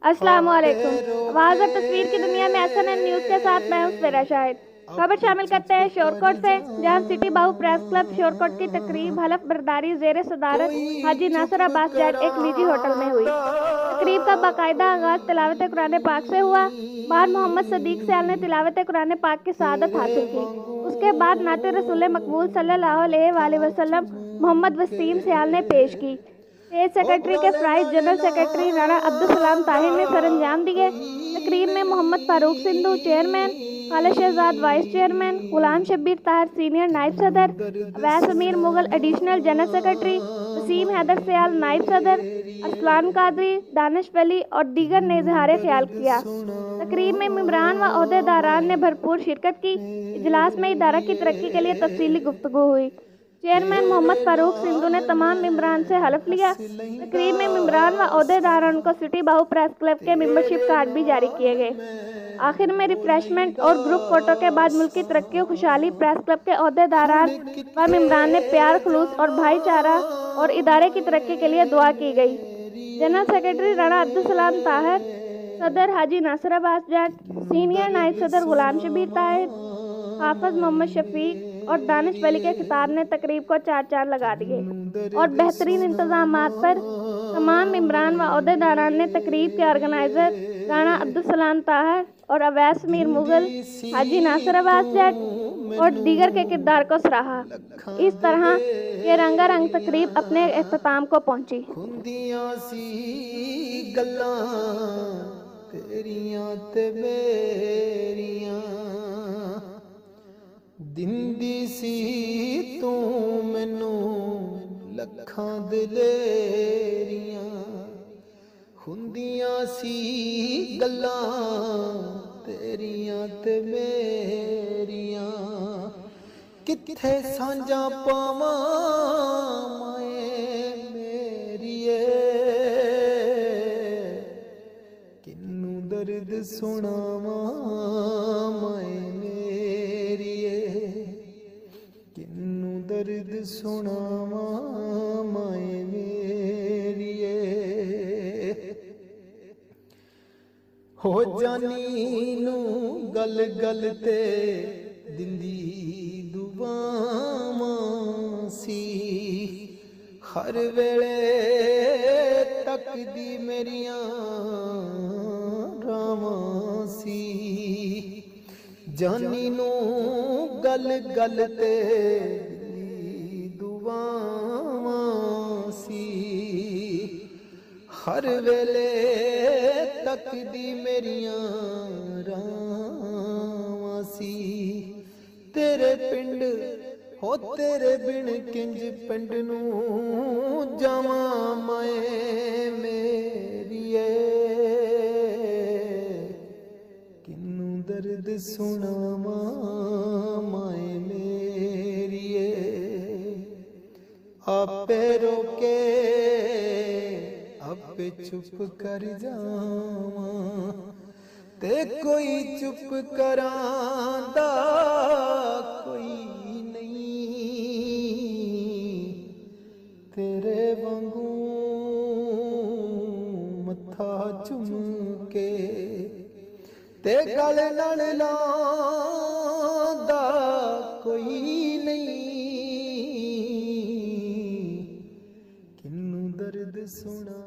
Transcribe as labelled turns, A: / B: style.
A: अस्सलामुअलैकुम। आवाज़ और तस्वीर की दुनिया में SNN न्यूज़ के साथ मैं हूं सवेरा शाहिद। खबर शामिल करते हैं शोरकोट से, जहां सिटी बाहू प्रेस क्लब शोरकोट की तकरीब हलफ बर्दारी जेर सदारत हाजी नासिर अब्बास जैट एक निजी होटल में हुई। तकरीब का बाकायदा आगाज तिलावत कुरान पाक से हुआ। बाद मोहम्मद सदीक सयाल ने तिलावत कुरान पाक की सआदत हासिल की। उसके बाद नाते रसूल मकबूल सल्लल्लाहु अलैहि वसल्लम मोहम्मद वसीम सयाल ने पेश की। स्टेट सेक्रेटरी के प्राइस जनरल सेक्रेटरी राणा अब्दुल सलाम ताहिर ने सरंजाम दिए। तकरीब में Mohammad Farooq Sindhu chairman, Khalid Shahzad vice chairman, Ghulam Shabbir Tahir senior नायब सदर, Awais Amir Mughal additional general secretary, Waseem Haider Sial नायब सदर, अरसलान कादरी, दानिश वली और दीगर ने इजहार ख्याल किया। तकरीब में मेंबरान व ओहदेदारान ने भरपूर शिरकत की। इजलास में इदारा की तरक्की के लिए तफसीली गुफ्तगू हुई। चेयरमैन मोहम्मद फारूक सिंधु ने तमाम मेंबरान से हलफ लिया। तकरीब में मेंबरान व ओहदेदारान को सिटी बाहू प्रेस क्लब के मेंबरशिप कार्ड भी जारी किए गए। आखिर में रिफ्रेशमेंट और ग्रुप फोटो के बाद मुल्क की तरक्की और खुशहाली प्रेस क्लब के ओहदेदारान व मेंबरान ने प्यार, खलूस और भाईचारा और इदारे की तरक्की के लिए दुआ की गई। जनरल सेक्रेटरी राणा अब्दुल सलाम ताहिर, सदर हाजी नासिर अब्बास जैट, सीनियर नायब सदर गुलाम शब्बीर ताहिर, हाफिज मोहम्मद शफीक और दानिश वली के खिताब ने तकरीब को चार चांद लगा दिए और बेहतरीन इंतजामात पर तमाम मेंबरान व ओहदेदारान ने तकरीब के ऑर्गेनाइजर राणा अब्दुल सलाम ताहिर और अवैस मीर मुगल, हाजी नासिर अब्बास जैट और दीगर के किरदार को सराहा। इस तरह ये रंगारंग तकरीब अपने अख्ताम को पहुंची।
B: दिंदी सी तू मैनू लखां दलेरियां, हुंदियां सी गल्लां तेरियां ते मेरियां, किथे सांझा पावां माए मेरिए, किन्नू दर्द सुनावां माए दर्द सुनावा माए मेरिए। हो जानी नू गल गल ते दिंदी दुआवां सी, हर वेले तक दी मेरियां रावां सी। जानी नू गल गल ते सी, हर वेले तक दी मेरियां रावां सी। तेरे पिंड हो तेरे बिन किंज पिंड नू जावां माए मेरिए, किन्नू दर्द सुनावां माए मेरिए। आपे रोके आपे चुप कर जावां, ते कोई चुप करांदा कोई नहीं, तेरे वांगू मत्था चुम के ते गल नाल लांदा कोई नहीं, दर्द सुना।